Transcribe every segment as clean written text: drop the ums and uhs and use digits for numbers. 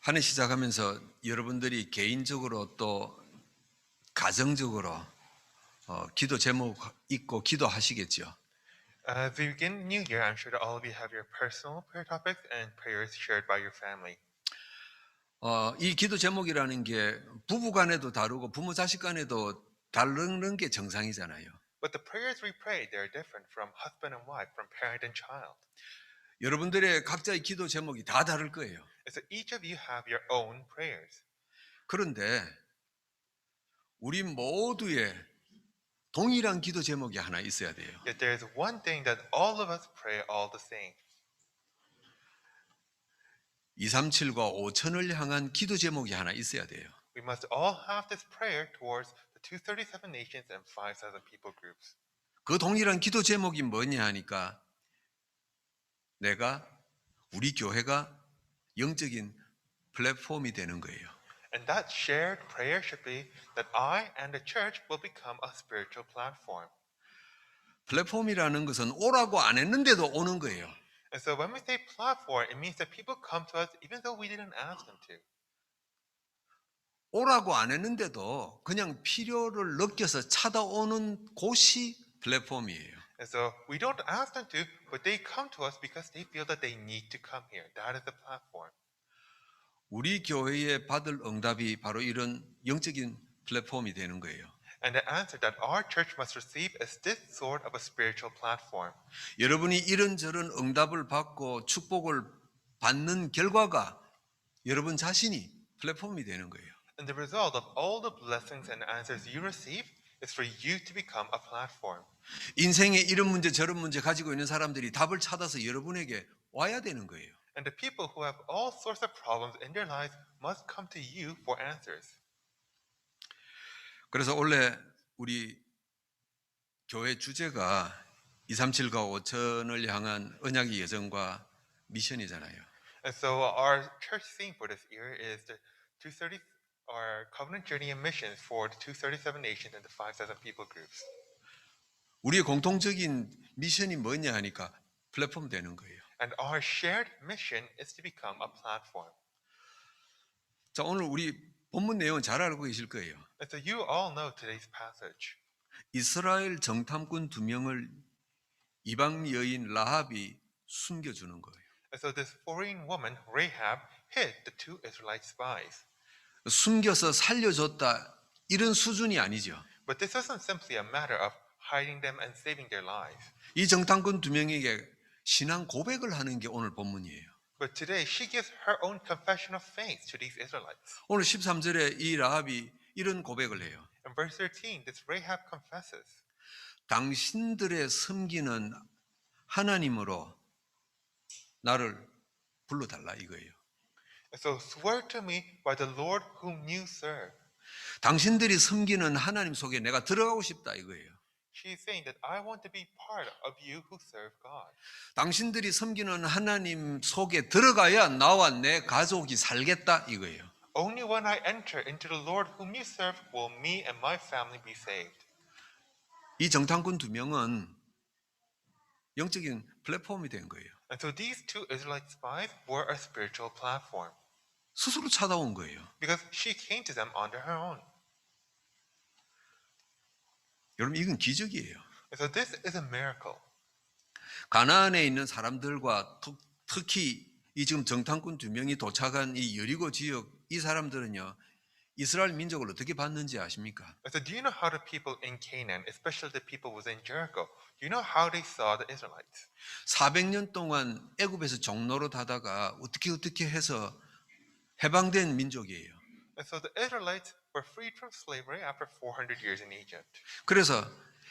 한 해 시작하면서 여러분들이 개인적으로 또 가정적으로 기도 제목 있고 기도하시겠죠. As we begin New Year, I'm sure that all of you have your personal prayer topics and prayers shared by your family. 이 기도 제목이라는 게 부부 간에도 다르고 부모 자식 간에도 다른 게 정상이잖아요. But the prayers we pray, they're different from husband and wife, from parent and child. 여러분들의 각자의 기도 제목이 다 다를 거예요. And so each of you have your own prayers. 그런데 우리 모두의 동일한 기도 제목이 하나 있어야 돼요. Yet there is one thing that all of us pray all the same. 237과 5천을 향한 기도 제목이 하나 있어야 돼요. We must all have this prayer towards the 237 nations and 5,000 people groups. 그 동일한 기도 제목이 뭐냐 하니까 우리 교회가 영적인 플랫폼이 되는 거예요. And that shared prayer should be that I and the church will become a spiritual platform. 플랫폼이라는 것은 오라고 안 했는데도 오는 거예요. And so when we say platform, it means that people come to us even though we didn't ask them to. 오라고 안 했는데도 그냥 필요를 느껴서 찾아오는 곳이 플랫폼이에요. And so we don't ask them to, but they come to us because they feel that they need to come here. That is the platform. 우리 교회에 받을 응답이 바로 이런 영적인 플랫폼이 되는 거예요. And the answer that our church must receive is this sort of a spiritual platform. 여러분이 이런저런 응답을 받고 축복을 받는 결과가 여러분 자신이 플랫폼이 되는 거예요. And the result of all the blessings and answers you receive is for you to become a platform. 인생에 이런 문제 저런 문제 가지고 있는 사람들이 답을 찾아서 여러분에게 와야 되는 거예요. And the people who have all sorts of problems in their lives must come to you for answers. 그래서 원래 우리 교회 주제가 237과 5천을 향한 언약의 여정과 미션이잖아요. And so our church theme for this year is the 230, our covenant journey and missions for the 237 nations and the 5,000 people groups. 우리의 공통적인 미션이 뭐냐 하니까 플랫폼 되는 거예요. And our shared mission is to become a platform. 자, 오늘 우리 본문 내용은 잘 알고 계실 거예요. And so you all know today's passage. 이스라엘 정탐꾼 2명을 이방 여인 라합이 숨겨주는 거예요. And so this foreign woman, Rahab, hid the two Israelite spies. 숨겨서 살려줬다 이런 수준이 아니죠. But this isn't simply a matter of hiding them and saving their lives. 이 정탐꾼 2명에게 신앙 고백을 하는 게 오늘 본문이에요. But today she gives her own confession of faith to these Israelites. 오늘 13절에 이 라합이 이런 고백을 해요. In verse 13, this Rahab confesses, 당신들의 섬기는 하나님으로 나를 불러달라 이거예요. and so swear to me by the Lord whom you serve. 당신들이 섬기는 하나님 속에 내가 들어가고 싶다 이거예요. She is saying that I want to be part of you who serve God. 당신들이 섬기는 하나님 속에 들어가야 나와 내 가족이 살겠다 이거예요. Only when I enter into the Lord whom you serve will me and my family be saved. 이 정탐꾼 2명은 영적인 플랫폼이 된 거예요. And so these two Israelite spies were a spiritual platform 스스로 찾아온 거예요. because she came to them on her own. 여러분 이건 기적이에요. And so this is a miracle. 가나안에 있는 사람들과 특히 이 지금 정탐꾼 2명이 도착한 이 여리고 지역 이 사람들은요 이스라엘 민족을 어떻게 봤는지 아십니까? And so do you know how the people in Canaan, especially the people within Jericho, do you know how they saw the Israelites? 400년 동안 애굽에서 종노릇 하다가 어떻게 해서 해방된 민족이에요. And so the Israelites were freed from slavery after 400 years in Egypt. 그래서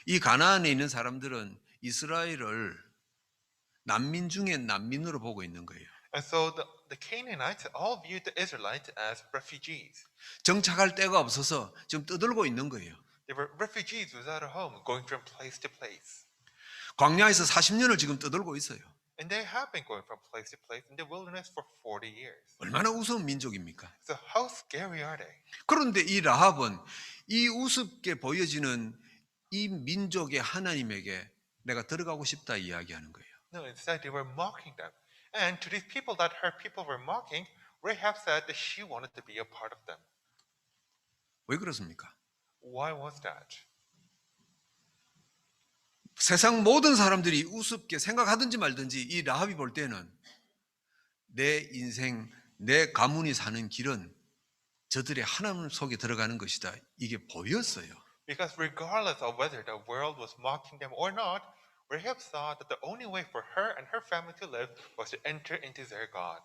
이 가나안에 있는 사람들은 이스라엘을 난민 중에 난민으로 보고 있는 거예요. And so the Canaanites all viewed the Israelites as refugees. 정착할 데가 없어서 지금 떠들고 있는 거예요. They were refugees without a home, going from place to place. 광야에서 40년을 지금 떠들고 있어요. And they have been going from place to place in the wilderness for 40 years. 얼마나 우스운 민족입니까? So how scary are they? 그런데 이 라합은 이 우습게 보여지는 이 민족의 하나님에게 내가 들어가고 싶다 이야기하는 거예요. No, instead they were mocking them. And to these people that her people were mocking, Rahab said that she wanted to be a part of them. 왜 그렇습니까? Why was that? 세상 모든 사람들이 우습게 생각하든지 말든지 이 라합이 볼 때는 내 인생, 내 가문이 사는 길은 저들의 하나님 속에 들어가는 것이다. 이게 보였어요. Because regardless of whether the world was mocking them or not, Rahab saw that the only way for her and her family to live was to enter into their God.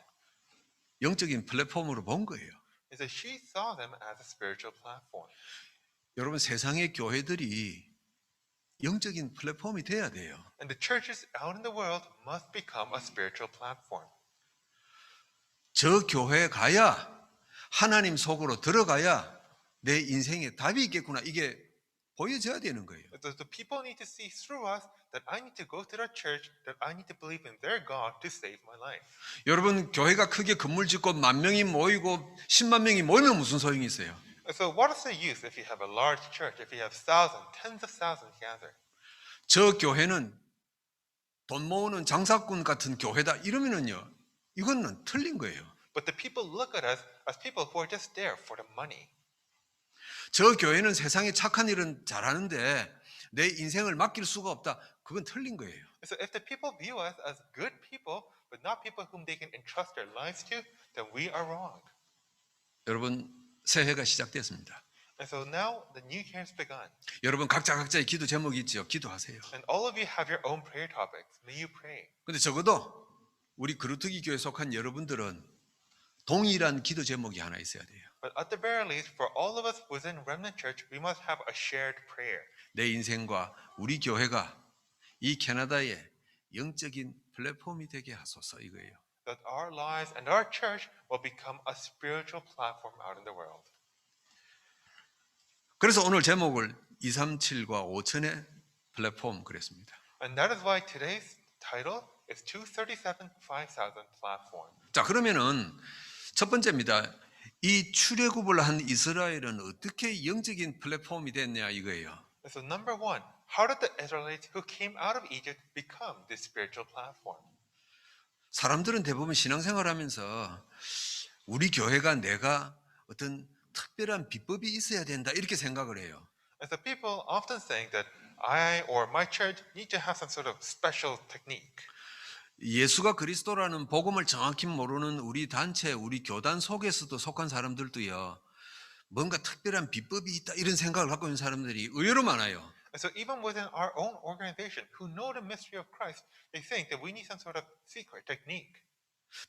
영적인 플랫폼으로 본 거예요. And so she saw them as a spiritual platform. 여러분 세상의 교회들이 영적인 플랫폼이 돼야 돼요. And the churches out in the world must become a spiritual platform. 저 교회에 가야 하나님 속으로 들어가야 내 인생에 답이 있겠구나. 이게 보여져야 되는 거예요. The people need to see through us that I need to go to the church, that I need to believe in their God to save my life. 여러분 교회가 크게 건물 짓고 10,000명이 모이고 10만 명이 모이면 무슨 소용이 있어요? So what is the use if you have a large church, if you have thousands, tens of thousands gather? 저 교회는 돈 모으는 장사꾼 같은 교회다 이러면은요. 이거는 틀린 거예요. But the people look at us as people who are just there for the money. 저 교회는 세상에 착한 일은 잘하는데 내 인생을 맡길 수가 없다. 그건 틀린 거예요. So if the people view us as good people, but not people whom they can entrust their lives to, then we are wrong. 여러분 새해가 시작됐습니다. And so now the new year has begun. 여러분 각자의 기도 제목이 있죠. 기도하세요. And all of you have your own prayer topics. May you pray. 근데 적어도 우리 그루터기 교회에 속한 여러분들은 동일한 기도 제목이 하나 있어야 돼요. But at the very least, for all of us within Remnant Church, we must have a shared prayer. 내 인생과 우리 교회가 이 캐나다의 영적인 플랫폼이 되게 하소서 이거예요. That our lives and our church will become a spiritual platform out in the world. 그래서 오늘 제목을 237과 5천의 플랫폼 그랬습니다. And that is why today's title is 237 5000 platform. 자 그러면은 첫 번째입니다. 이 출애굽을 한 이스라엘은 어떻게 영적인 플랫폼이 됐냐 이거예요. And so number one, how did the Israelites who came out of Egypt become this spiritual platform? 사람들은 대부분 신앙생활하면서 우리 교회가 내가 어떤 특별한 비법이 있어야 된다 이렇게 생각을 해요. And so people often saying that I or my church need to have some sort of special technique. 예수가 그리스도라는 복음을 정확히 모르는 우리 단체, 우리 교단 속에서도 속한 사람들도요. 뭔가 특별한 비법이 있다 이런 생각을 갖고 있는 사람들이 의외로 많아요. And so even within our own organization who know the mystery of Christ, they think that we need some sort of secret technique.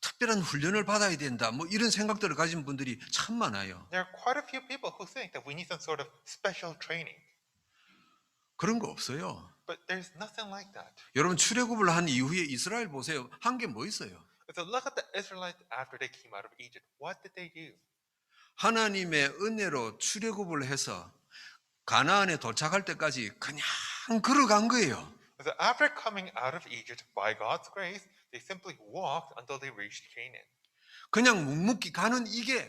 특별한 훈련을 받아야 된다. 뭐 이런 생각들을 가진 분들이 참 많아요. There are quite a few people who think that we need some sort of special training. 그런 거 없어요. But there's nothing like that. 여러분 출애굽을 한 이후에 이스라엘 보세요. 한 게 뭐 있어요? So look at the Israelites after they came out of Egypt. What did they do? 하나님의 은혜로 출애굽을 해서 가나안에 도착할 때까지 그냥 걸어간 거예요. So after coming out of Egypt by God's grace, they simply walked until they reached Canaan. 그냥 묵묵히 가는 이게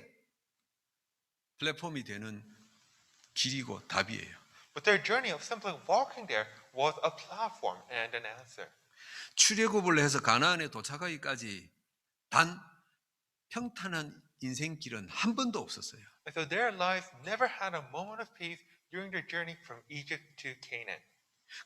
플랫폼이 되는 길이고 답이에요. But their journey of simply walking there was a platform and an answer. 출애굽을 해서 가나안에 도착하기까지 단 평탄한 인생길은 한 번도 없었어요. And so their lives never had a moment of peace during their journey from Egypt to Canaan.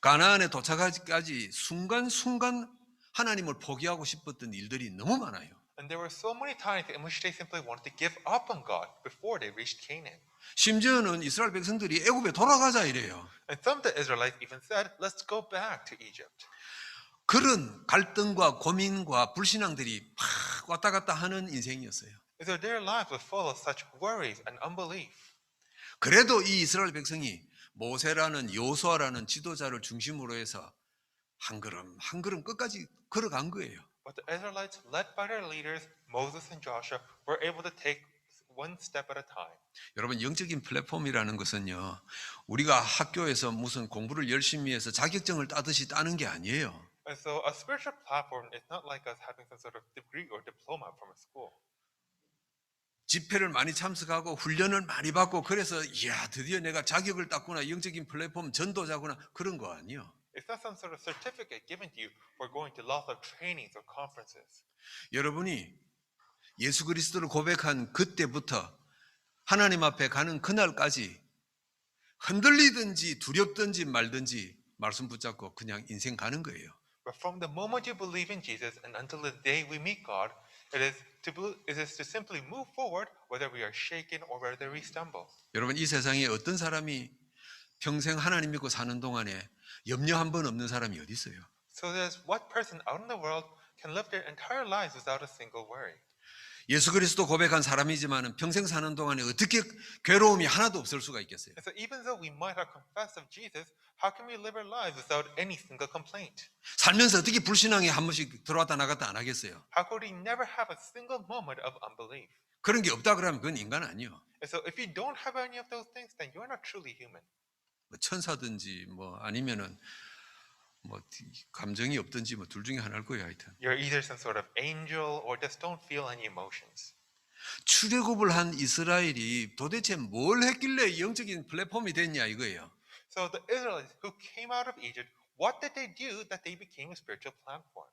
가나안에 도착하기까지 순간순간 하나님을 포기하고 싶었던 일들이 너무 많아요. And there were so many times in which they simply wanted to give up on God before they reached Canaan. 심지어는 이스라엘 백성들이 애굽에 돌아가자 이래요. And some of the Israelites even said, let's go back to Egypt. 그런 갈등과 고민과 불신앙들이 막 왔다 갔다 하는 인생이었어요. And so their lives were full of such worries and unbelief. 그래도 이 이스라엘 백성이 모세라는 여호수아라는 지도자를 중심으로 해서 한 걸음 한 걸음 끝까지 걸어간 거예요. But the Israelites, led by their leaders, Moses and Joshua, were able to take one step at a time. 여러분 영적인 플랫폼이라는 것은요. 우리가 학교에서 무슨 공부를 열심히 해서 자격증을 따듯이 따는 게 아니에요. And so a spiritual platform is not like us having some sort of degree or diploma from a school. 집회를 많이 참석하고 훈련을 많이 받고 그래서 이야 드디어 내가 자격을 땄구나 영적인 플랫폼 전도자구나 그런 거 아니에요. It's not some sort of certificate given to you for going to lots of trainings or conferences. 여러분이 예수 그리스도를 고백한 그때부터 하나님 앞에 가는 그날까지 흔들리든지 두렵든지 말든지 말씀 붙잡고 그냥 인생 가는 거예요. But from the moment you believe in Jesus and until the day we meet God, it is to simply move forward whether we are shaken or whether we stumble. 여러분, 이 세상에 어떤 사람이 평생 하나님 믿고 사는 동안에 염려 한 번 없는 사람이 어디 있어요? So there's what person out in the world can live their entire lives without a single worry. 예수 그리스도 고백한 사람이지만 평생 사는 동안에 어떻게 괴로움이 하나도 없을 수가 있겠어요? And so even though we might have confessed of Jesus, how can we live our lives without any single complaint? 살면서 어떻게 불신앙이 한 번씩 들어왔다 나갔다 안 하겠어요? How could we never have a single moment of unbelief? 그런 게 없다 그러면 그건 인간 아니요. And so if you don't have any of those things, then you're not truly human. 뭐 천사든지 뭐 아니면은 뭐 감정이 없든지 뭐 둘 중에 하나일 거예요, 하여튼. You're either some sort of angel or just don't feel any emotions. 출애굽을 한 이스라엘이 도대체 뭘 했길래 영적인 플랫폼이 됐냐 이거예요. So the Israelites who came out of Egypt, what did they do that they became a spiritual platform?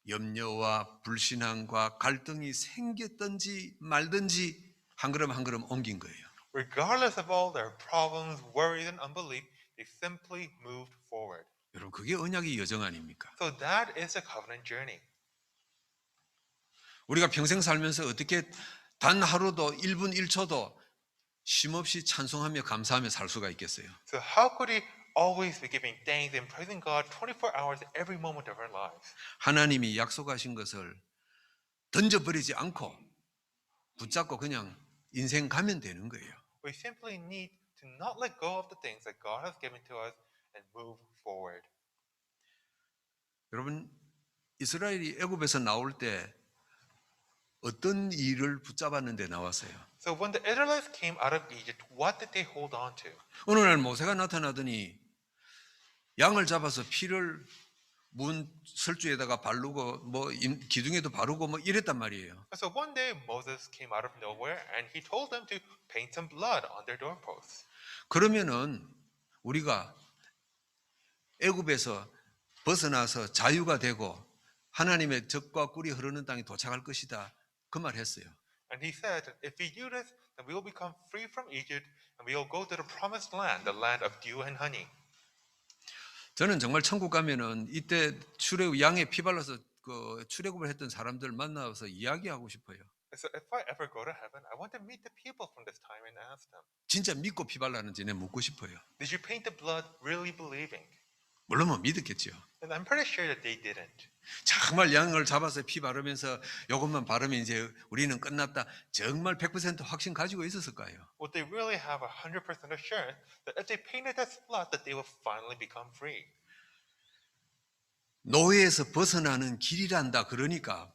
염려와 불신앙과 갈등이 생겼든지 말든지 한 걸음 한 걸음 옮긴 거예요. Regardless of all their problems, worries, and unbelief, they simply moved forward. 여러분, 그게 언약의 여정 아닙니까? So that is the covenant journey. 우리가 평생 살면서 어떻게 단 하루도 1분 1초도 쉼없이 찬송하며 감사하며 살 수가 있겠어요? So how could we always be giving thanks and praising God 24 hours every moment of our lives? 하나님이 약속하신 것을 던져버리지 않고 붙잡고 그냥 인생 가면 되는 거예요. We simply need to not let go of the things that God has given to us and move forward. 여러분, 이스라엘이 애굽에서 나올 때 어떤 일을 붙잡았는데 나왔어요? So when the Israelites came out of Egypt, what did they hold on to? 어느 날 모세가 나타나더니 양을 잡아서 피를 문 설주에다가 바르고 뭐 기둥에도 바르고 뭐 이랬단 말이에요. And so one day Moses came out of nowhere and he told them to paint some blood on their doorposts. 그러면은 우리가 애굽에서 벗어나서 자유가 되고 하나님의 젖과 꿀이 흐르는 땅에 도착할 것이다. 그 말 했어요. And he said, if we do this, then we will become free from Egypt and we will go to the promised land, the land of dew and honey. 저는 정말 천국 가면은 이때 출애굽 양에 피 발라서 그 출애굽을 했던 사람들 만나서 이야기하고 싶어요. And so if I ever go to heaven, I want to meet the people from this time and ask them, 진짜 믿고 피 발랐는지 내 묻고 싶어요. did you paint the blood really believing? 물론 뭐 믿었겠죠. And I'm pretty sure that they didn't. 정말 양을 잡아서 피 바르면서 이것만 바르면 이제 우리는 끝났다. 정말 100% 확신 가지고 있었을까요? Would they really have 100% assurance that if they painted this blood, that they will finally become free? 노예에서 벗어나는 길이란다 그러니까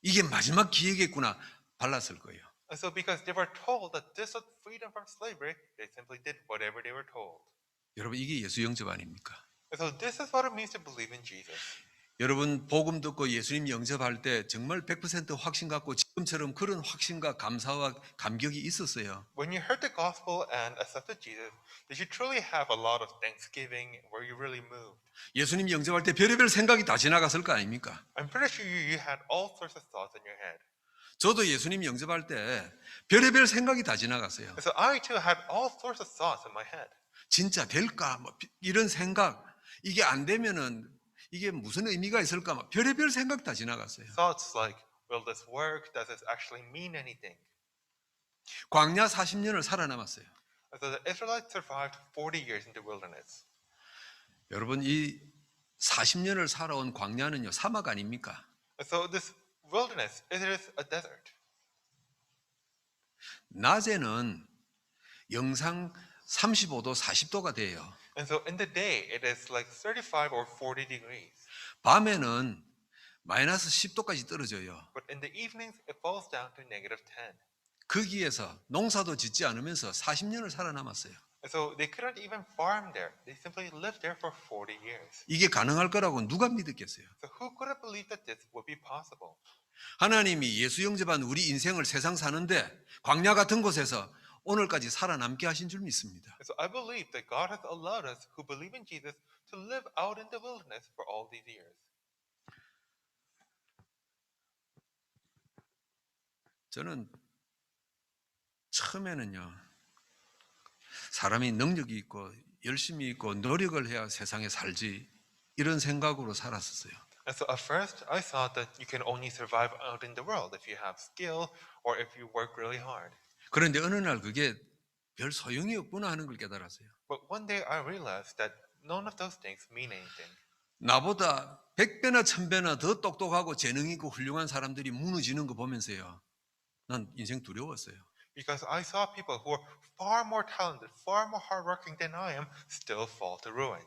이게 마지막 기회겠구나 발랐을 거예요. And so because they were told that this was freedom from slavery, they simply did whatever they were told. 여러분, 이게 예수 영접 아닙니까? And so this is what it means to believe in Jesus. 여러분, 복음 듣고 예수님 영접할 때 정말 100% 확신 갖고 지금처럼 그런 확신과 감사와 감격이 있었어요. When you heard the gospel and accepted Jesus, did you truly have a lot of thanksgiving? Were you really moved? 예수님 영접할 때 별의별 생각이 다 지나갔을 거 아닙니까? I'm pretty sure you had all sorts of thoughts in your head. 저도 예수님 영접할 때 별의별 생각이 다 지나갔어요. And so I too had all sorts of thoughts in my head. 진짜 될까? 뭐 이런 생각. 이게 안 되면은 이게 무슨 의미가 있을까? 막 별의별 생각 다 지나갔어요. Thoughts like, will this work? Does this actually mean anything? 광야 40년을 살아남았어요. And so the Israelites survived 40 years in the wilderness. 여러분, 이 40년을 살아온 광야는요, 사막 아닙니까? And so this wilderness, it is a desert. 낮에는 영상 35도, 40도가 돼요. And so in the day, it is like 35 or 40 degrees. 밤에는 마이너스 10도까지 떨어져요. But in the evenings, it falls down to -10. 거기에서 농사도 짓지 않으면서 40년을 살아남았어요. And so they couldn't even farm there. They simply lived there for 40 years. 이게 가능할 거라고 누가 믿었겠어요? So who could have believed that this would be possible? 하나님이 예수 영접한 우리 인생을 세상 사는데 광야 같은 곳에서 오늘까지 살아남게 하신 줄 믿습니다. And so I believe that God has allowed us who believe in Jesus to live out in the wilderness for all these years. 저는 처음에는요, 사람이 능력이 있고 열심히 있고 노력을 해야 세상에 살지 이런 생각으로 살았었어요. And so at first, I thought that you can only survive out in the world if you have skill or if you work really hard. 그런데 어느 날 그게 별 소용이 없구나 하는 걸 깨달았어요. But one day I realized that none of those things mean anything. 나보다 100배나 1000배나 더 똑똑하고 재능 있고 훌륭한 사람들이 무너지는 거 보면서요, 난 인생 두려웠어요. Because I saw people who are far more talented, far more hardworking than I am, still fall to ruin.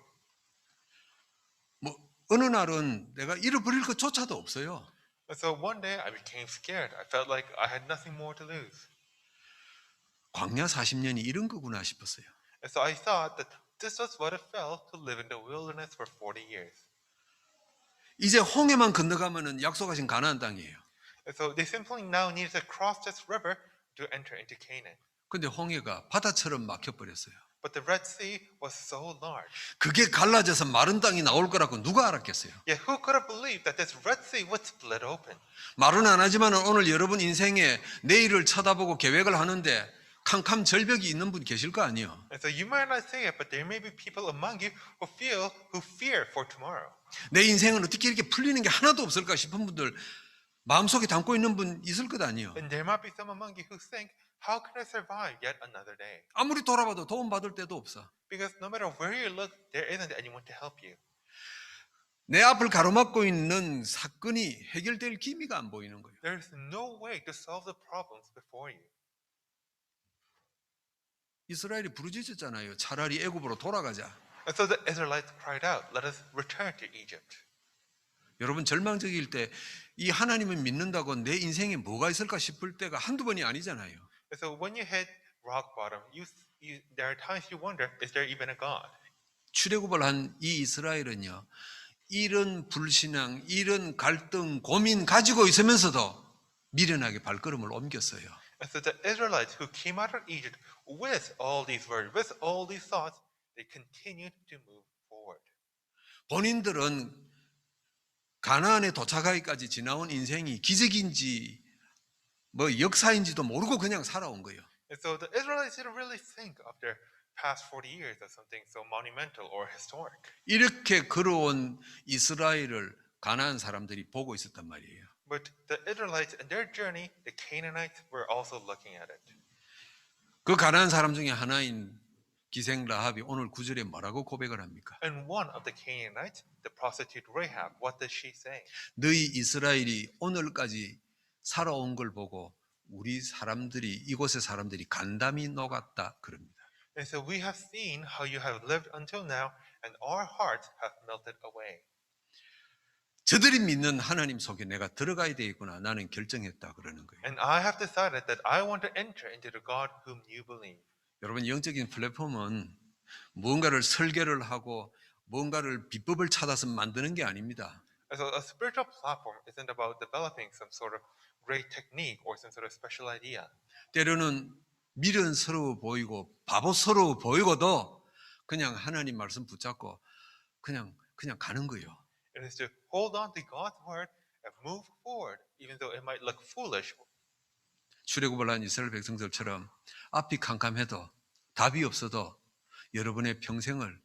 뭐 어느 날은 내가 잃어버릴 것조차도 없어요. And so one day I became scared. I felt like I had nothing more to lose. 광야 40년이 이런 거구나 싶었어요. And so I thought that this was what it felt to live in the wilderness for 40 years. 이제 홍해만 건너가면은 약속하신 가나안 땅이에요. And so they simply now needed to cross this river to enter into Canaan. 근데 홍해가 바다처럼 막혀버렸어요. But the Red Sea was so large. 그게 갈라져서 마른 땅이 나올 거라고 누가 알았겠어요? Yet who could have believed that this Red Sea would split open? 말은 안 하지만 오늘 여러분 인생에 내일을 쳐다보고 계획을 하는데 캄캄 절벽이 있는 분 계실 거 아니에요. And so you might not say it, but there may be people among you who fear for tomorrow. 내 인생은 어떻게 이렇게 풀리는 게 하나도 없을까 싶은 분들 마음속에 담고 있는 분 있을 것 아니에요. And there might be some among you who think, how can I survive yet another day? 아무리 돌아봐도 도움 받을 데도 없어. Because no matter where you look, there isn't anyone to help you. 내 앞을 가로막고 있는 사건이 해결될 기미가 안 보이는 거예요. There is no way to solve the problems before you. 이스라엘이 부르짖었잖아요. 차라리 애굽으로 돌아가자. And so the Israelites cried out, let us return to Egypt. 여러분 절망적일 때 이 하나님을 믿는다고 내 인생에 뭐가 있을까 싶을 때가 한두 번이 아니잖아요. And so when you hit rock bottom, there are times you wonder, is there even a God? 출애굽을 한 이 이스라엘은요, 이런 불신앙, 이런 갈등, 고민 가지고 있으면서도 미련하게 발걸음을 옮겼어요. And so the Israelites who came out of Egypt with all these worries, with all these thoughts, they continued to move forward. 본인들은 가나안에 도착하기까지 지나온 인생이 기적인지 뭐 역사인지도 모르고 그냥 살아온 거예요. And so the Israelites didn't really think of their past 40 years as something so monumental or historic. 이렇게 걸어온 이스라엘을 가나안 사람들이 보고 있었단 말이에요. But the Israelites in their journey, the Canaanites were also looking at it. 그 가나안 사람 중에 하나인 기생 라합이 오늘 9절에 뭐라고 고백을 합니까? And one of the Canaanites, the prostitute Rahab, what does she say? 너희 이스라엘이 오늘까지 살아온 걸 보고 우리 사람들이 이곳의 사람들이 간담이 녹았다 그럽니다. And so we have seen how you have lived until now, and our hearts have melted away. 저들이 믿는 하나님 속에 내가 들어가야 되겠구나 나는 결정했다 그러는 거예요. And I have decided that I want to enter into the God whom you believe. 여러분 영적인 플랫폼은 무언가를 설계를 하고 뭔가를 비법을 찾아서 만드는 게 아닙니다. And so a spiritual platform isn't about developing some sort of great technique or some sort of special idea. 때로는 미련스러워 보이고 바보스러워 보이고도 그냥 하나님 말씀 붙잡고 그냥 가는 거예요. It is to hold on to God's word and move forward, even though it might look foolish. 출애굽을 한 이스라엘 백성들처럼 앞이 캄캄해도 답이 없어도 여러분의 평생을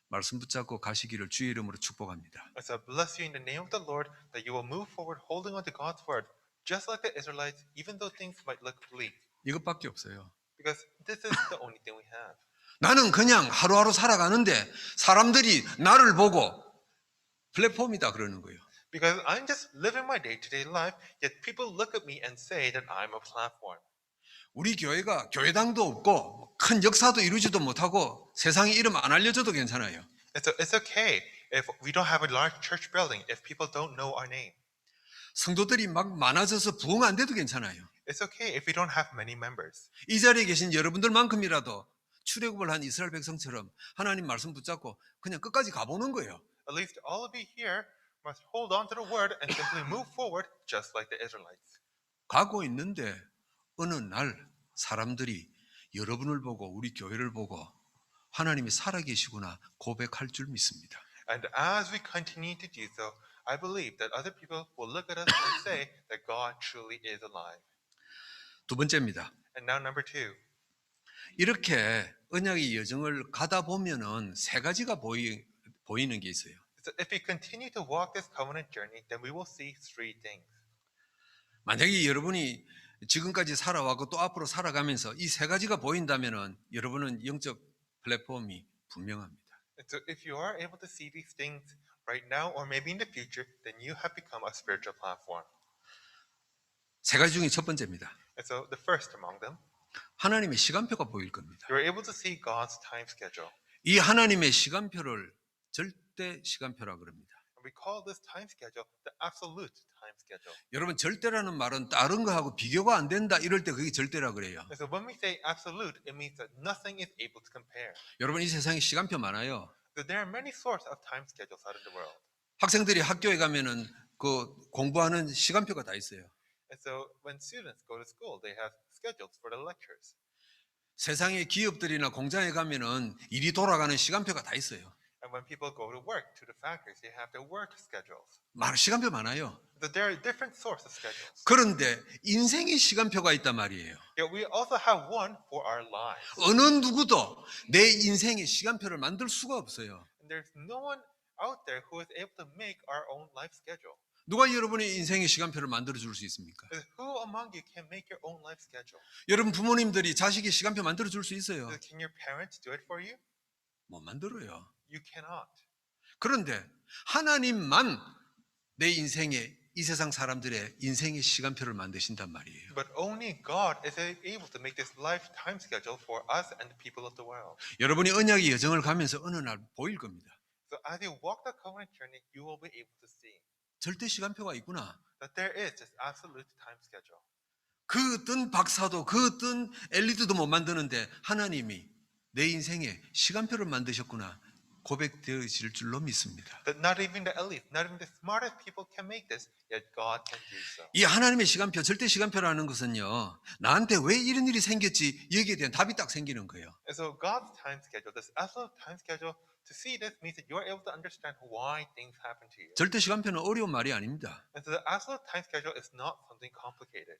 말씀 붙잡고 가시기를 주의 이름으로 축복합니다. And so I bless you in the name of the Lord that you will move forward holding on to God's word, just like the Israelites, even though things might look bleak. 이것밖에 없어요. Because this is the only thing we have. 나는 그냥 하루하루 살아가는데 사람들이 나를 보고 플랫폼이다 그러는 거예요. Because I'm just living my day-to-day life, yet people look at me and say that I'm a platform. 우리 교회가 교회당도 없고 큰 역사도 이루지도 못하고 세상에 이름 안 알려줘도 괜찮아요. And so it's okay if we don't have a large church building, if people don't know our name. 성도들이 막 많아져서 부흥 안 돼도 괜찮아요. It's okay if we don't have many members. 이 자리에 계신 여러분들만큼이라도 출애굽을 한 이스라엘 백성처럼 하나님 말씀 붙잡고 그냥 끝까지 가보는 거예요. At least all of you here must hold on to the word and simply move forward just like the Israelites. 가고 있는데 어느 날 사람들이 여러분을 보고 우리 교회를 보고 하나님이 살아계시구나 고백할 줄 믿습니다. And as we continue to do so, I believe that other people will look at us and say that God truly is alive. 두 번째입니다. And now number 2. 이렇게 언약의 여정을 가다 보면은 세 가지가 보이는 게 있어요. So if we continue to walk this covenant journey, then we will see 3 things. 만약에 여러분이 지금까지 살아왔고 또 앞으로 살아가면서 이 세 가지가 보인다면은 여러분은 영적 플랫폼이 분명합니다. And so if you are able to see these things right now or maybe in the future, then you have become a spiritual platform. 세 가지 중에 첫 번째입니다. And so the first among them, 하나님의 시간표가 보일 겁니다. you're able to see God's time schedule. 이 하나님의 시간표를 절대 시간표라 그럽니다. And we call this time schedule the absolute time schedule. 여러분 절대라는 말은 다른 거하고 비교가 안 된다 이럴 때 그게 절대라 그래요. And so when we say absolute, it means that nothing is able to compare. 여러분 이 세상에 시간표 많아요. So there are many sorts of time schedules out in the world. 학생들이 학교에 가면은 그 공부하는 시간표가 다 있어요. And so when students go to school, they have schedules for the lectures. 세상의 기업들이나 공장에 가면은 일이 돌아가는 시간표가 다 있어요. And when people go to work, to the factories, they have their work schedules. 시간표 많아요. So there are different sorts of schedules. 그런데 인생의 시간표가 있단 말이에요. Yet we also have one for our lives. 어느 누구도 내 인생의 시간표를 만들 수가 없어요. And there's no one out there who is able to make our own life schedule. 누가 여러분의 인생의 시간표를 만들어 줄 수 있습니까? Who among you can make your own life schedule? 여러분 부모님들이 자식의 시간표 만들어 줄 수 있어요. Can your parents do it for you? 못 만들어요. You cannot. 그런데 하나님만 내 인생의 이 세상 사람들의 인생의 시간표를 만드신단 말이에요. But only God is able to make this lifetime schedule for us and the people of the world. 여러분이 언약의 여정을 가면서 어느 날 보일 겁니다. So as you walk the covenant journey, you will be able to see 절대 시간표가 있구나. that there is this absolute time schedule. 그 어떤 박사도 그 어떤 엘리트도 못 만드는데 하나님이 내 인생에 시간표를 만드셨구나 고백되어질 줄로 믿습니다. That not even the elite, not even the smartest people can make this, yet God can do so. 이 하나님의 시간표, 절대 시간표라는 것은요, 나한테 왜 이런 일이 생겼지 여기에 대한 답이 딱 생기는 거예요. And so God's time schedule, this absolute time schedule, to see this means that you are able to understand why things happen to you. 절대 시간표는 어려운 말이 아닙니다. And so the absolute time schedule is not something complicated.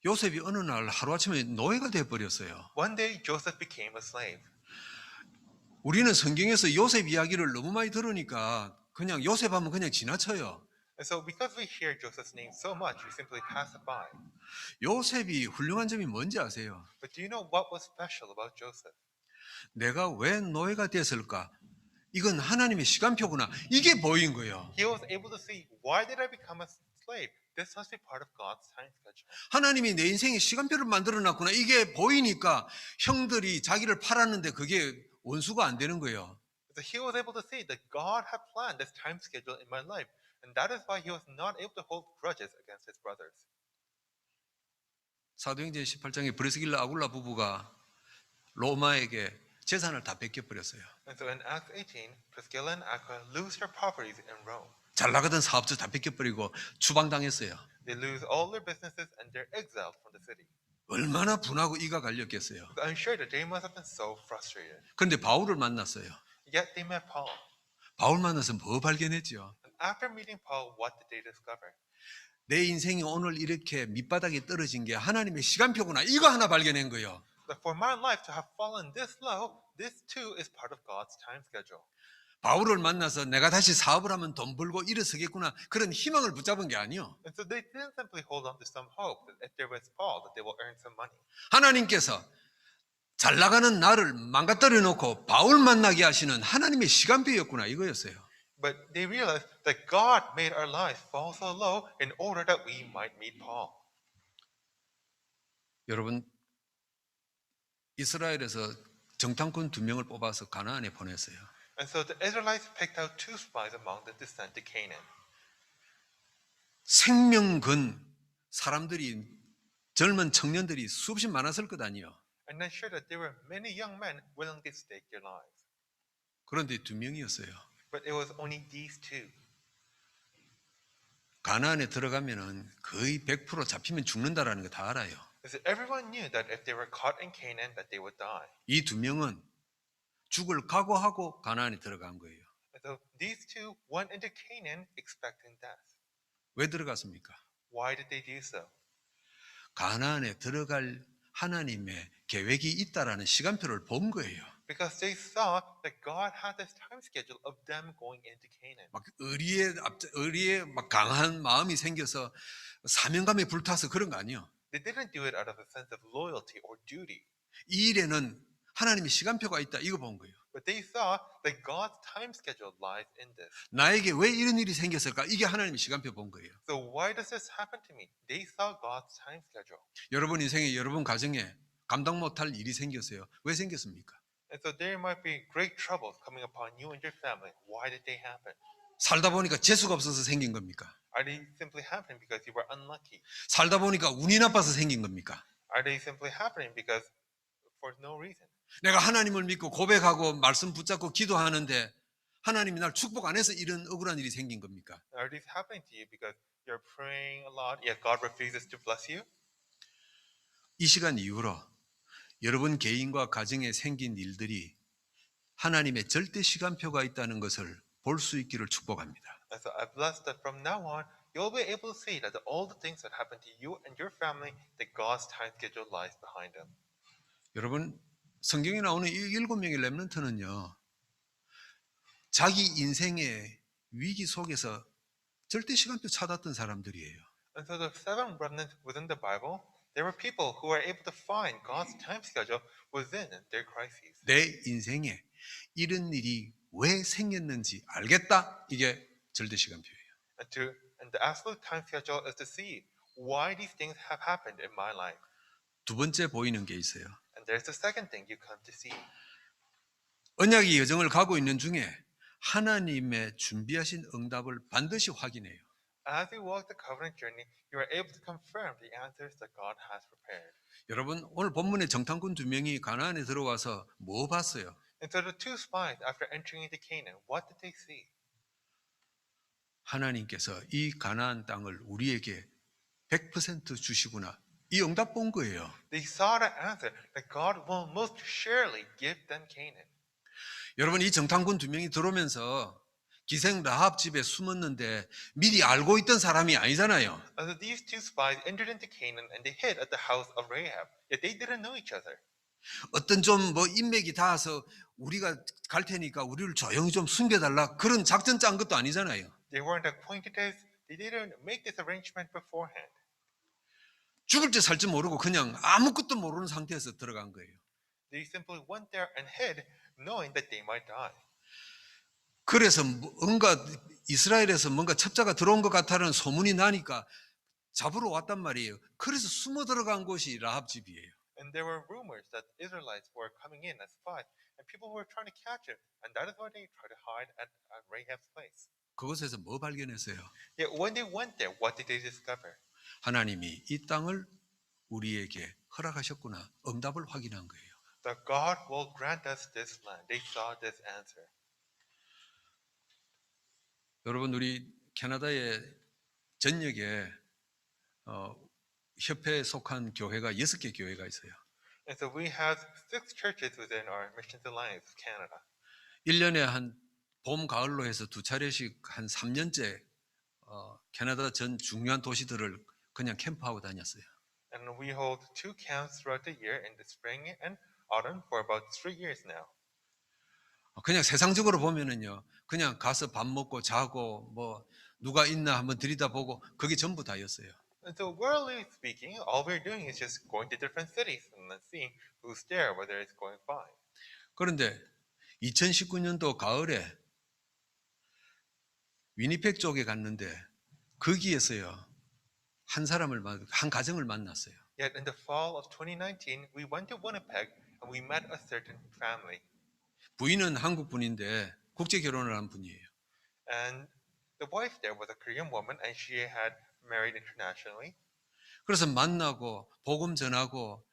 요셉이 어느 날 하루아침에 노예가 되어버렸어요. One day Joseph became a slave. 우리는 성경에서 요셉 이야기를 너무 많이 들으니까 그냥 요셉 하면 그냥 지나쳐요. And so because we hear Joseph's name so much, we simply pass it by. 요셉이 훌륭한 점이 뭔지 아세요? But do you know what was special about Joseph? 내가 왜 노예가 됐을까? 이건 하나님의 시간표구나. 이게 보인 거예요. He was able to see, why did I become a slave? This must be part of God's time schedule. 하나님이 내 인생에 시간표를 만들어 놨구나. 이게 보이니까 형들이 자기를 팔았는데 그게 원수가 안 되는 거예요. So he was able to see that God had planned this time schedule in my life. And that is why he was not able to hold grudges against his brothers. 사도행전 18장에 브리스길라 아굴라 부부가 로마에게 재산을 다 뺏겨버렸어요. And so in Acts 18, Priscilla and Aquila lose their properties in Rome. 잘 나가던 사업주 다 뺏겨버리고 추방당했어요. They lose all their businesses and they're exiled from the city. 얼마나 분하고 이가 갈렸겠어요. So I'm sure that they must have been so frustrated. 그런데 바울을 만났어요. Yet they met Paul. 바울 만나서 뭐 발견했죠? And after meeting Paul, what did they discover? 내 인생이 오늘 이렇게 밑바닥에 떨어진 게 하나님의 시간표구나. 이거 하나 발견한 거예요. That for my life to have fallen this low, this too is part of God's time schedule. 바울을 만나서 내가 다시 사업을 하면 돈 벌고 일어서겠구나. 그런 희망을 붙잡은 게 아니요. And so they didn't simply hold on to some hope that if there was Paul, that they will earn some money. 하나님께서 잘 나가는 나를 망가뜨려 놓고 바울 만나게 하시는 하나님의 시간표였구나 이거였어요. But they realized that God made our lives fall so low in order that we might meet Paul. 여러분 이스라엘에서 정탐꾼 2명을 뽑아서 가나안에 보냈어요. And so the Israelites picked out 2 spies among the descent to Canaan. 생명 건 사람들이 젊은 청년들이 수없이 많았을 것 아니에요. And I'm sure that there were many young men willing to stake their lives. 그런데 2명이었어요. But it was only these 2. 가나안에 들어가면은 거의 100% 잡히면 죽는다라는 거 다 알아요. So everyone knew that if they were caught in Canaan, that they would die. 이 2명은 죽을 각오하고 가나안에 들어간 거예요. And so these 2 went into Canaan expecting death. 왜 들어갔습니까? Why did they do so? 가나안에 들어갈 하나님의 계획이 있다라는 시간표를 본 거예요. Because they saw that God had this time schedule of them going into Canaan. 막 의리에 막 강한 마음이 생겨서 사명감에 불타서 그런 거 아니에요. They didn't do it out of a sense of loyalty or duty, 이 일에는 하나님의 시간표가 있다 이거 본 거예요. but they saw that God's time schedule lies in this. 나에게 왜 이런 일이 생겼을까? 이게 하나님의 시간표 본 거예요. So why does this happen to me? They saw God's time schedule. 여러분 인생에 여러분 가정에 감당 못할 일이 생겼어요. 왜 생겼습니까? And so there might be great troubles coming upon you and your family. Why did they happen? 살다 보니까 재수가 없어서 생긴 겁니까? Are they simply happening because you were unlucky? 살다 보니까 운이 나빠서 생긴 겁니까? Are they simply happening because for no reason? 내가 하나님을 믿고 고백하고 말씀 붙잡고 기도하는데 하나님이 날 축복 안 해서 이런 억울한 일이 생긴 겁니까? Are these happening to you because you're praying a lot, yet God refuses to bless you? 이 시간 이후로 여러분 개인과 가정에 생긴 일들이 하나님의 절대 시간표가 있다는 것을 볼 수 있기를 축복합니다. And so I bless that from now on, you'll be able to see that all the things that happen to you and your family, that God's time schedule lies behind them. 여러분 성경에 나오는 이 7명의 렘넌트는요. 자기 인생의 위기 속에서 절대 시간표 찾았던 사람들이에요. And so the seven remnants within the Bible, there were people who were able to find God's time schedule within their crises. 내 인생에 이런 일이 왜 생겼는지 알겠다. 이게 절대 시간표예요. And the absolute time schedule is to see why these things have happened in my life. 두 번째 보이는 게 있어요. And there's the second thing you come to see. 언약의 여정을 가고 있는 중에 하나님의 준비하신 응답을 반드시 확인해요. As you walk the covenant journey, you are able to confirm the answers that God has prepared. 여러분 오늘 본문의 정탐꾼 2명이 가나안에 들어와서 뭐 봤어요? And so the two spies, after entering into Canaan, what did they see? 하나님께서 이 가나안 땅을 우리에게 100% 주시구나. 이 응답 본 거예요. They saw the answer that God will most surely give them Canaan. 여러분 이 정탐꾼 2명이 들어오면서 기생 라합 집에 숨었는데 미리 알고 있던 사람이 아니잖아요. And so these two spies entered into Canaan and they hid at the house of Rahab. Yet they didn't know each other. 어떤 좀 뭐 인맥이 닿아서 우리가 갈 테니까 우리를 조용히 좀 숨겨달라 그런 작전 짠 것도 아니잖아요. They weren't acquaintances. They didn't make this arrangement beforehand. 죽을 줄 살 줄 모르고 그냥 아무것도 모르는 상태에서 들어간 거예요. They simply went there and hid, knowing that they might die. 그래서 뭔가 이스라엘에서 뭔가 첩자가 들어온 것 같다는 소문이 나니까 잡으러 왔단 말이에요. 그래서 숨어 들어간 곳이 라합 집이에요. And there were rumors that Israelites were coming in as spies, and people were trying to catch him, and that is why they tried to hide at Rahab's place. 그곳에서 뭐 발견했어요? Yet when they went there, what did they discover? 하나님이 이 땅을 우리에게 허락하셨구나. 응답을 확인한 거예요. That God will grant us this land. They saw this answer. 여러분 우리 캐나다의 전역에 협회에 속한 교회가 6개 교회가 있어요. And so we have 6 churches within our Missions Alliance of Canada. 1년에 한 봄, 가을로 해서 2차례씩 한 3년째 캐나다 전 중요한 도시들을 그냥 캠프하고 다녔어요. And we hold 2 camps throughout the year in the spring and autumn for about 3 years now. 그냥 세상적으로 보면은요. 그냥 가서 밥 먹고 자고 뭐 누가 있나 한번 들여다보고 그게 전부 다였어요. And so worldly speaking, all we're doing is just going to different cities and then seeing who's there, whether it's going by. 그런데 2019년도 가을에 위니펙 쪽에 갔는데 거기에서요. 한 가정을 만났어요. Yet in the fall of 2019, we went to Winnipeg and we met a certain family. 부인은 한국 분인데 국제 결혼을 한 분이에요. And the wife there was a Korean woman and she had married internationally. 그래서 만나고 복음 전하고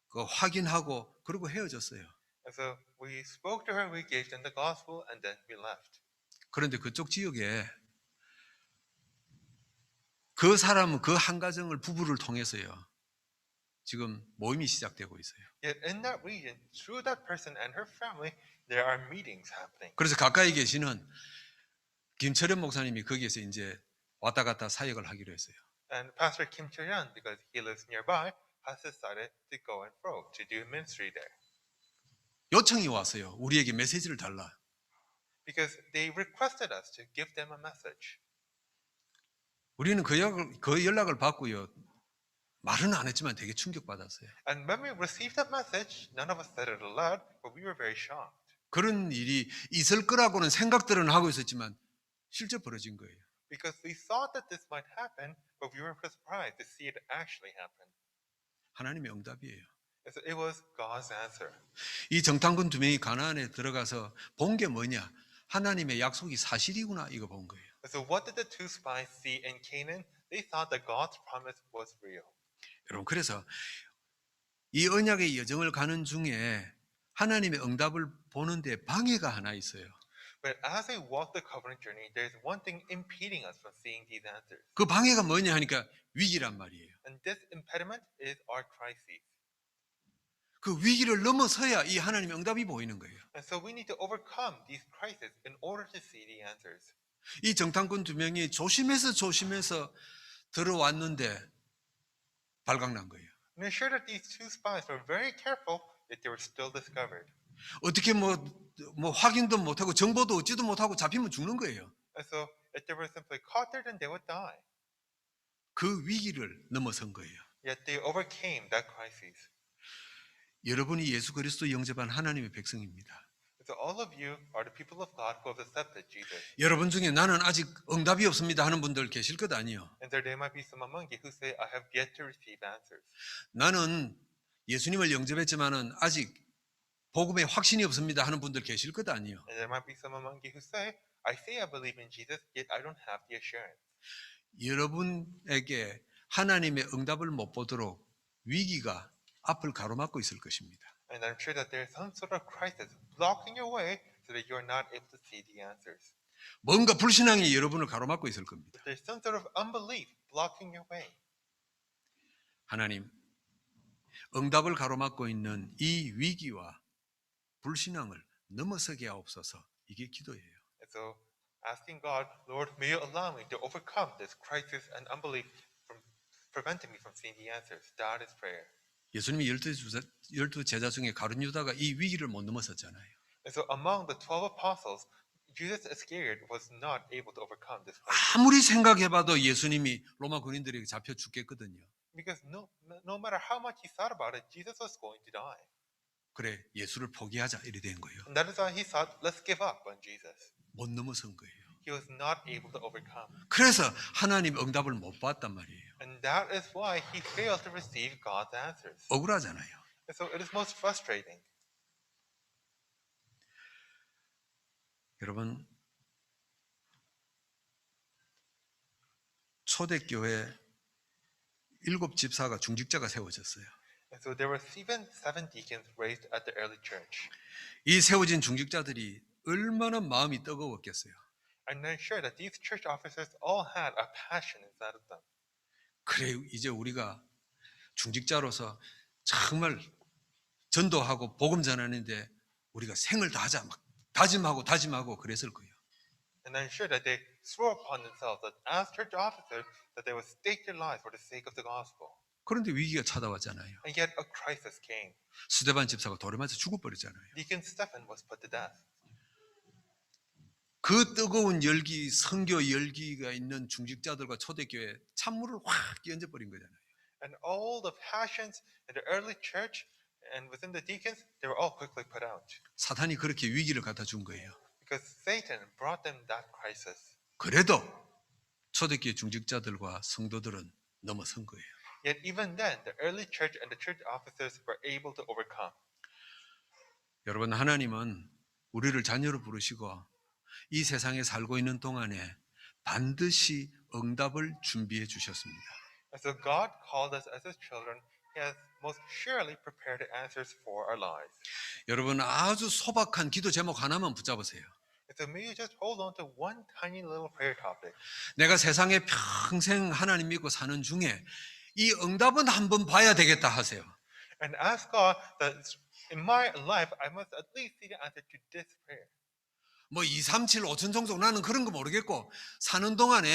그 확인하고 그리고 헤어졌어요. And so we spoke to her, we gave them the gospel, and then we left. 그런데 그쪽 지역에 그 사람은 그 한 가정을 부부를 통해서요. 지금 모임이 시작되고 있어요. Yet in that region, through that person and her family, there are meetings happening. 그래서 가까이 계시는 김철현 목사님이 거기에서 이제 왔다 갔다 사역을 하기로 했어요. And Pastor Kim Cho-yeon, because he lives nearby, has decided to go and fro to do ministry there. 요청이 왔어요. 우리에게 메시지를 달라. Because they requested us to give them a message. 우리는 그 연락을 받고요. 말은 안 했지만 되게 충격받았어요. And when we received that message, none of us said it aloud, but we were very shocked. 그런 일이 있을 거라고는 생각들은 하고 있었지만 실제 벌어진 거예요. Because we thought that this might happen, but we were surprised to see it actually happen. 하나님의 응답이에요. And so it was God's answer. 이 정탐꾼 두 명이 가나안에 들어가서 본 게 뭐냐? 하나님의 약속이 사실이구나 이거 본 거예요. And so what did the two spies see in Canaan? They thought that God's promise was real. 여러분 그래서 이 언약의 여정을 가는 중에 하나님의 응답을 보는데 방해가 하나 있어요. But as we walk the covenant journey, there's one thing impeding us from seeing these answers. 그 방해가 뭐냐 하니까 위기란 말이에요. And this impediment is our crises. 그 위기를 넘어서야 이 하나님의 응답이 보이는 거예요. And so we need to overcome these crises in order to see the answers. 이 정탐꾼 두 명이 조심해서 들어왔는데 발각난 거예요. And ensure that these two spies were very careful that they were still discovered. 어떻게 뭐 확인도 못하고 정보도 얻지도 못하고 잡히면 죽는 거예요. And so if they were simply caught there, then they would die. 그 위기를 넘어선 거예요. Yet they overcame that crisis. 여러분이 예수 그리스도 영접한 하나님의 백성입니다. And so all of you are the people of God who have accepted Jesus. 여러분 중에 나는 아직 응답이 없습니다 하는 분들 계실 것 아니에요. And there might be some among you who say, I have yet to receive answers. 나는 예수님을 영접했지만은 아직 복음에 확신이 없습니다 하는 분들 계실 것 아니에요. And there might be some among you who say I believe in Jesus, yet I don't have the assurance. 여러분에게 하나님의 응답을 못 보도록 위기가 앞을 가로막고 있을 것입니다. And I'm sure that there's some sort of crisis blocking your way so that you're not able to see the answers. 뭔가 불신앙이 여러분을 가로막고 있을 겁니다. There's some sort of unbelief blocking your way. 하나님, 응답을 가로막고 있는 이 위기와 불신앙을 넘어서게 하옵소서. 이게 기도예요. And so asking God, Lord, may you allow me to overcome this crisis and unbelief from preventing me from seeing the answers. That is prayer. 예수님이 12 제자 중에 가룟 유다가 이 위기를 못 넘어섰잖아요. And so among the 12 apostles, Judas Iscariot was not able to overcome this crisis. 아무리 생각해봐도 예수님이 로마 군인들에게 잡혀 죽겠거든요. Because no matter how much he thought about it, Jesus was going to die. 그래, 예수를 포기하자 이래 된 거예요. And that is why he thought, let's give up on Jesus. 못 넘어선 거예요. He was not able to overcome. 그래서 하나님 응답을 못 받았단 말이에요. And that is why he failed to receive God's answers. 억울하잖아요. And so it is most frustrating. 여러분, 초대교회 7 집사가 중직자가 세워졌어요. And so there were even 7 deacons raised at the early church. 이 세워진 중직자들이 얼마나 마음이 뜨거웠겠어요. And I'm sure that these church officers all had a passion inside of them. 그래, 이제 우리가 중직자로서 정말 전도하고 복음 전하는데 우리가 생을 다하자 막 다짐하고 그랬을 거예요. And I'm sure that they swore upon themselves that as church officers that they would stake their lives for the sake of the gospel. 그런데 위기가 찾아왔잖아요. And yet a crisis came. 스데반 집사가 돌에 맞아 죽어버렸잖아요. Deacon Stephen was put to death. 그 뜨거운 열기, 선교 열기가 있는 중직자들과 초대교회 찬물을 확 끼얹어버린 거잖아요. And all the passions in the early church and within the deacons, they were all quickly put out. 사탄이 그렇게 위기를 갖다 준 거예요. Because Satan brought them that crisis. 그래도 초대교회 중직자들과 성도들은 넘어선 거예요. Yet even then, the early church and the church officers were able to overcome. 여러분, 하나님은 우리를 자녀로 부르시고 이 세상에 살고 있는 동안에 반드시 응답을 준비해 주셨습니다. And so God called us as His children. He has most surely prepared the answers for our lives. 여러분, 아주 소박한 기도 제목 하나만 붙잡으세요. And so may you just hold on to one tiny little prayer topic. 내가 세상에 평생 하나님 믿고 사는 중에 이 응답은 한번 봐야 되겠다 하세요. And ask God that in my life I must at least see the answer to this prayer. 뭐 2, 3, 7, 5천 종족 나는 그런 거 모르겠고 사는 동안에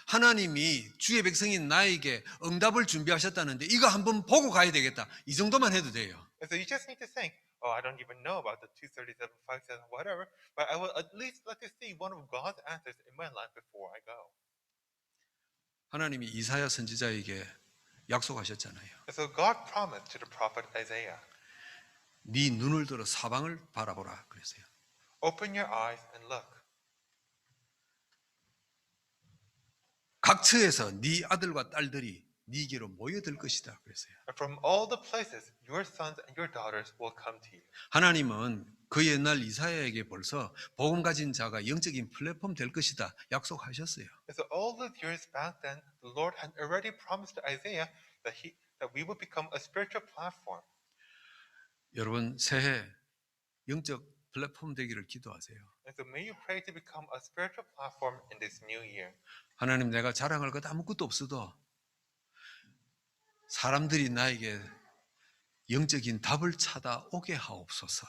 하나님이 주의 백성인 나에게 응답을 준비하셨다는데 이거 한번 보고 가야 되겠다. 이 정도만 해도 돼요. And so you just need to think, oh, I don't even know about the 237, 5,000, whatever, but I will at least like to see one of God's answers in my life before I go. 하나님이 이사야 선지자에게 약속하셨잖아요. And so God promised to the prophet Isaiah, 네 눈을 들어 사방을 바라보라 그랬어요. open your eyes and look. 각처에서 네 아들과 딸들이 네게로 모여들 것이다 그랬어요. And from all the places, your sons and your daughters will come to you. 하나님은 그 옛날 이사야에게 벌써 복음 가진 자가 영적인 플랫폼 될 것이다 약속하셨어요. And so all those years back then, the Lord had already promised to Isaiah that we would become a spiritual platform. 여러분 새해 영적 플랫폼 되기를 기도하세요. And so may you pray to become a spiritual platform in this new year. 하나님 내가 자랑할 것 아무것도 없어도 사람들이 나에게 영적인 답을 찾아오게 하옵소서.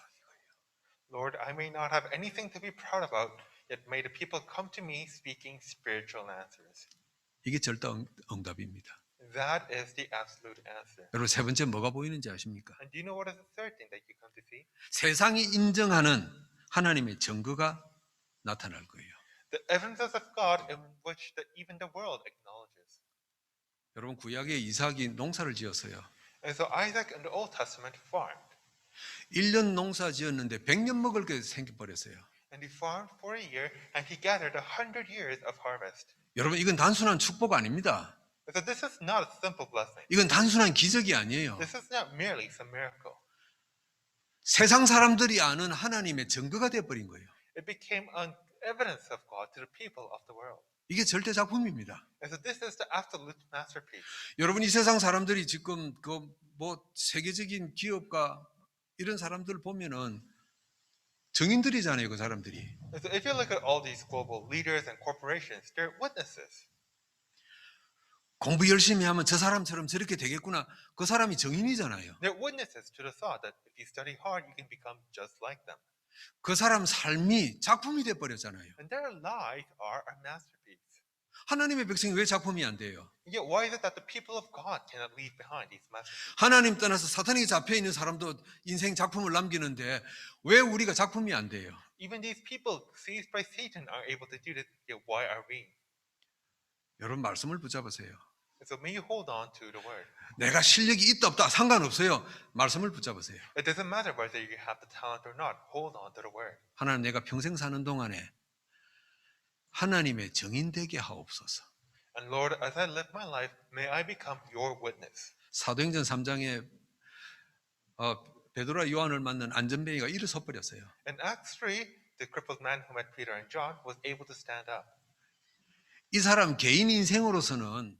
Lord, I may not have anything to be proud about, yet may the people come to me speaking spiritual answers. 이게 절대 응답입니다. That is the absolute answer. 여러분 세 번째 뭐가 보이는지 아십니까? And do you know what is the third thing that you come to see? 세상이 인정하는 하나님의 증거가 나타날 거예요. The evidences of God in which even the world acknowledges. 여러분 구약에 이삭이 농사를 지었어요. And so Isaac in the Old Testament farmed. 1년 농사 지었는데 100년 먹을 게 생겨버렸어요. And he farmed for a year and he gathered 100 years of harvest. 여러분 이건 단순한 축복 아닙니다. And so this is not a simple blessing. 이건 단순한 기적이 아니에요. This is not merely some miracle. 세상 사람들이 아는 하나님의 증거가 되어버린 거예요. It became an evidence of God to the people of the world. 이게 절대 작품입니다. And so this is the absolute masterpiece. 여러분 이 세상 사람들이 지금 그 뭐 세계적인 기업가 이런 사람들 보면은 증인들이잖아요, 그 사람들이. And so if you look at all these global leaders and corporations, they're witnesses. 공부 열심히 하면 저 사람처럼 저렇게 되겠구나. 그 사람이 증인이잖아요. They're witnesses to the thought that if you study hard, you can become just like them. 그 사람 삶이 작품이 돼 버렸잖아요. And their lives are a masterpiece. 하나님의 백성이 왜 작품이 안 돼요? Yet why is it that the people of God cannot leave behind these masterpieces? 하나님 떠나서 사탄에게 잡혀 있는 사람도 인생 작품을 남기는데 왜 우리가 작품이 안 돼요? Even these people seized by Satan are able to do this, yet why are we? 여러분 말씀을 붙잡으세요. And so may you hold on to the word. 내가 실력이 있다 없다 상관없어요. 말씀을 붙잡으세요. It doesn't matter whether you have the talent or not. Hold on to the word. 하나님 내가 평생 사는 동안에 하나님의 증인 되게 하옵소서. And Lord, as I live my life, may I become your witness. 사도행전 3장에 베드로와 요한을 만난 안전뱅이가 일어서 버렸어요. In Acts 3, the crippled man who met Peter and John was able to stand up. 이 사람 개인 인생으로서는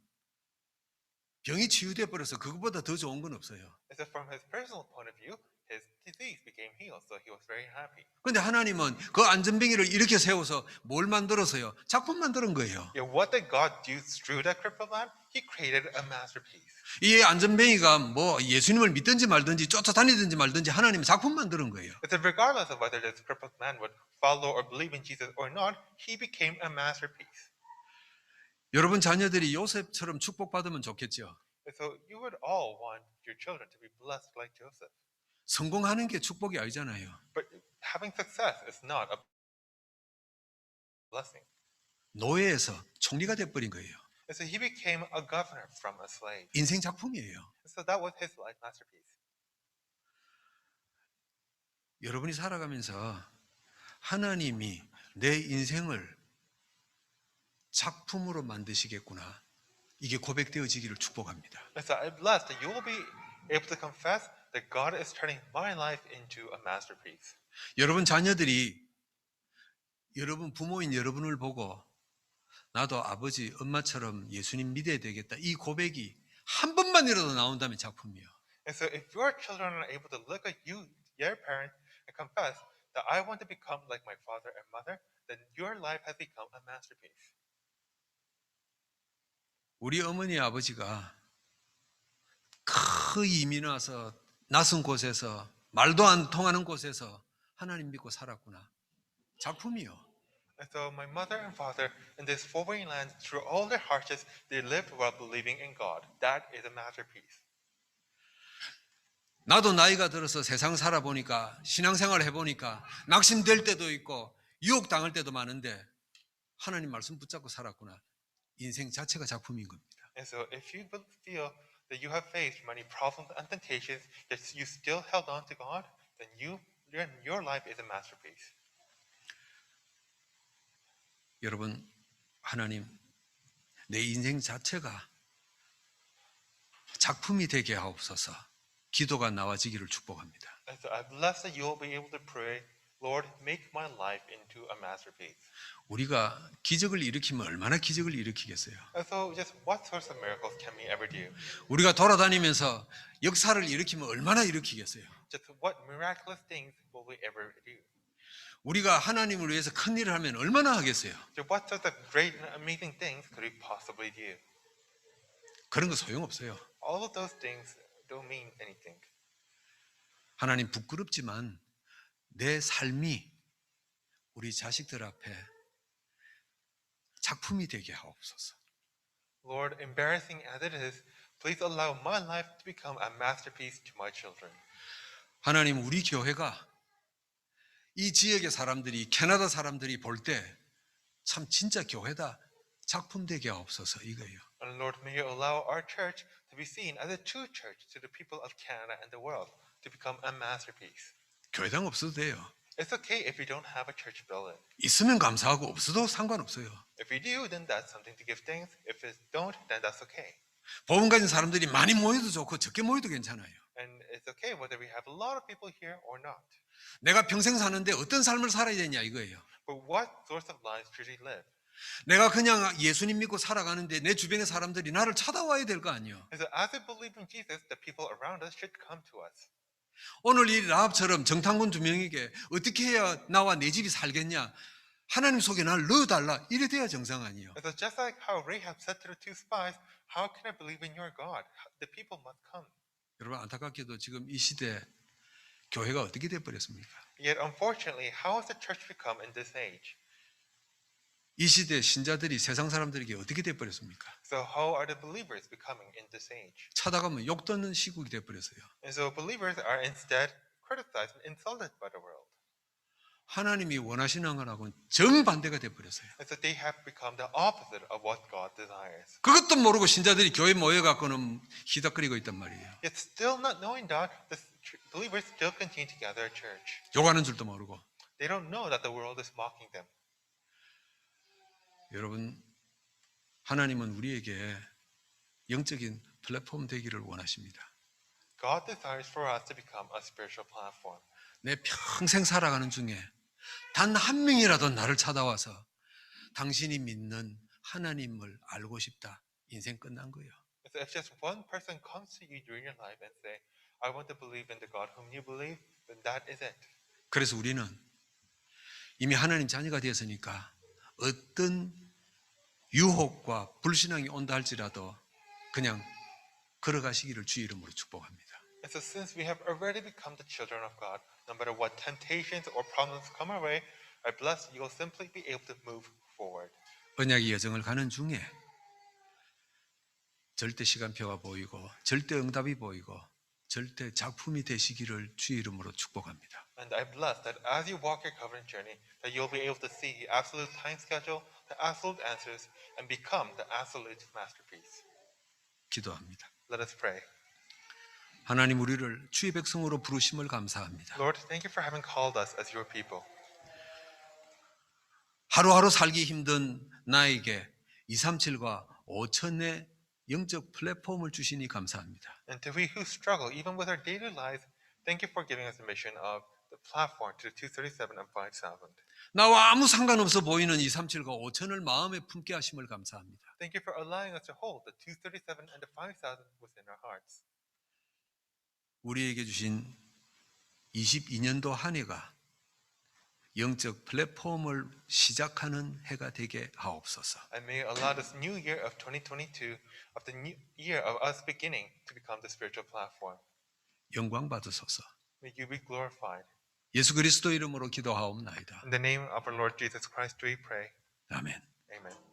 병이 치유돼 버려서 그것보다 더 좋은 건 없어요. And so from his personal point of view, his disease became healed, so he was very happy. 그런데 하나님은 그 안전뱅이를 이렇게 세워서 뭘 만들었어요? 작품 만드는 거예요. Yet what did God do through that crippled man? He created a masterpiece. 이 안전뱅이가 뭐 예수님을 믿든지 말든지 쫓아다니든지 말든지 하나님이 작품 만드는 거예요. But then regardless of whether this crippled man would follow or believe in Jesus or not, he became a masterpiece. 여러분 자녀들이 요셉처럼 축복받으면 좋겠죠. And so you would all want your children to be blessed like Joseph. 성공하는 게 축복이 아니잖아요. But having success is not a blessing. 노예에서 총리가 돼버린 거예요. And so he became a governor from a slave. 인생 작품이에요. And so that was his life masterpiece. 여러분이 살아가면서 하나님이 내 인생을 작품으로 만드시겠구나. 이게 고백되어지기를 축복합니다. And so I'm blessed that you will be able to confess that God is turning my life into a masterpiece. 여러분 자녀들이 여러분 부모인 여러분을 보고 나도 아버지 엄마처럼 예수님 믿어야 되겠다. 이 고백이 한 번만이라도 나온다면 작품이에요. And so if your children are able to look at you, your parents, and confess that I want to become like my father and mother, then your life has become a masterpiece. 우리 어머니 아버지가 큰 이민 와서 낯선 곳에서 말도 안 통하는 곳에서 하나님 믿고 살았구나. 작품이요. And so my mother and father in this foreign land, through all their hardships, they lived while believing in God. That is a masterpiece. 나도 나이가 들어서 세상 살아보니까 신앙생활 해보니까 낙심될 때도 있고 유혹당할 때도 많은데 하나님 말씀 붙잡고 살았구나. 인생 자체가 작품인 겁니다. And so if you feel that you have faced many problems and temptations, yet you still held on to God, then your life is a masterpiece. 여러분, 하나님, 내 인생 자체가 작품이 되게 하옵소서. 기도가 나와지기를 축복합니다. And so I bless that you will be able to pray, Lord, make my life into a masterpiece. 우리가 기적을 일으키면 얼마나 기적을 일으키겠어요? And so just what sorts of miracles can we ever do? 우리가 돌아다니면서 역사를 일으키면 얼마나 일으키겠어요? Just what miraculous things will we ever do? 우리가 하나님을 위해서 큰 일을 하면 얼마나 하겠어요? So what sorts of great and amazing things could we possibly do? 그런 거 소용없어요. All of those things don't mean anything. 하나님 부끄럽지만 내 삶이 우리 자식들 앞에 작품이 되게 하옵소서. Lord, embarrassing as it is, please allow my life to become a masterpiece to my children. 하나님 우리 교회가 이 지역의 사람들이 캐나다 사람들이 볼 때 참 진짜 교회다 작품 되게 하옵소서 이거예요. And Lord, may you allow our church to be seen as a true church to the people of Canada and the world, to become a masterpiece. 교회당 없어도 돼요. It's okay if you don't have a church building. 있으면 감사하고 없어도 상관없어요. If you do, then that's something to give thanks. If you don't, then that's okay. 복음 가진 사람들이 많이 모여도 좋고 적게 모여도 괜찮아요. And it's okay whether we have a lot of people here or not. 내가 평생 사는데 어떤 삶을 살아야 되냐 이거예요. But what sorts of lives should we live? 내가 그냥 예수님 믿고 살아가는데 내 주변의 사람들이 나를 찾아와야 될 거 아니에요. And so as we believe in Jesus, the people around us should come to us. 오늘 이 라합처럼 정탐꾼 두 명에게 어떻게 해야 나와 내 집이 살겠냐? 하나님 속에 날 넣어달라. 이래 돼야 정상 아니에요. And so just like how Rahab said to the two spies, how can I believe in your God? The people must come. 여러분 안타깝게도 지금 이 시대 교회가 어떻게 돼버렸습니까? Yet unfortunately, how has the church become in this age? 이 시대 신자들이 세상 사람들에게 어떻게 돼버렸습니까? So how are the believers becoming in this age? 찾아가면 욕 듣는 시국이 돼버렸어요. And so believers are instead criticized and insulted by the world. 하나님이 원하시는 거하고는 정반대가 돼버렸어요. And so they have become the opposite of what God desires. 그것도 모르고 신자들이 교회 모여갖고는 희덕거리고 있단 말이에요. Yet still not knowing that, the believers still continue to gather at church. 욕하는 줄도 모르고. They don't know that the world is mocking them. 여러분 하나님은 우리에게 영적인 플랫폼 되기를 원하십니다. God desires for us to become a spiritual platform. 내 평생 살아가는 중에 단 한 명이라도 나를 찾아와서 당신이 믿는 하나님을 알고 싶다. 인생 끝난 거예요. So if just one person comes to you during your life and say, I want to believe in the God whom you believe, then that is it. 그래서 우리는 이미 하나님 자녀가 되었으니까 어떤 유혹과 불신앙이 온다 할지라도 그냥 걸어가시기를 주의 이름으로 축복합니다. And so since we have already become the children of God, no matter what temptations or problems come our way, I bless you will simply be able to move forward. 언약의 여정을 가는 중에 절대 시간표가 보이고 절대 응답이 보이고 절대 작품이 되시기를 주의 이름으로 축복합니다. And I bless that as you walk your covenant journey, that you'll be able to see the absolute time schedule, the absolute answers, and become the absolute masterpiece. 기도합니다. Let us pray. 하나님 우리를 주의 백성으로 부르심을 감사합니다. Lord, thank you for having called us as your people. 하루하루 살기 힘든 나에게 237과 5천의 영적 플랫폼을 주시니 감사합니다. And to we who struggle, even with our daily lives, thank you for giving us the mission of the platform to 237 and 5,000. 나와 아무 상관없어 보이는 237과 5천을 마음에 품게 하심을 감사합니다. Thank you for allowing us to hold the 237 and the 5,000 within our hearts. 우리에게 주신 22년도 한 해가 영적 플랫폼을 시작하는 해가 되게 하옵소서. And may you allow this new year of 2022, of the new year of us beginning to become the spiritual platform. 영광 받으소서. May you be glorified. 예수 그리스도 이름으로 기도하옵나이다. In the name of our Lord Jesus Christ, do we pray. 아멘. Amen.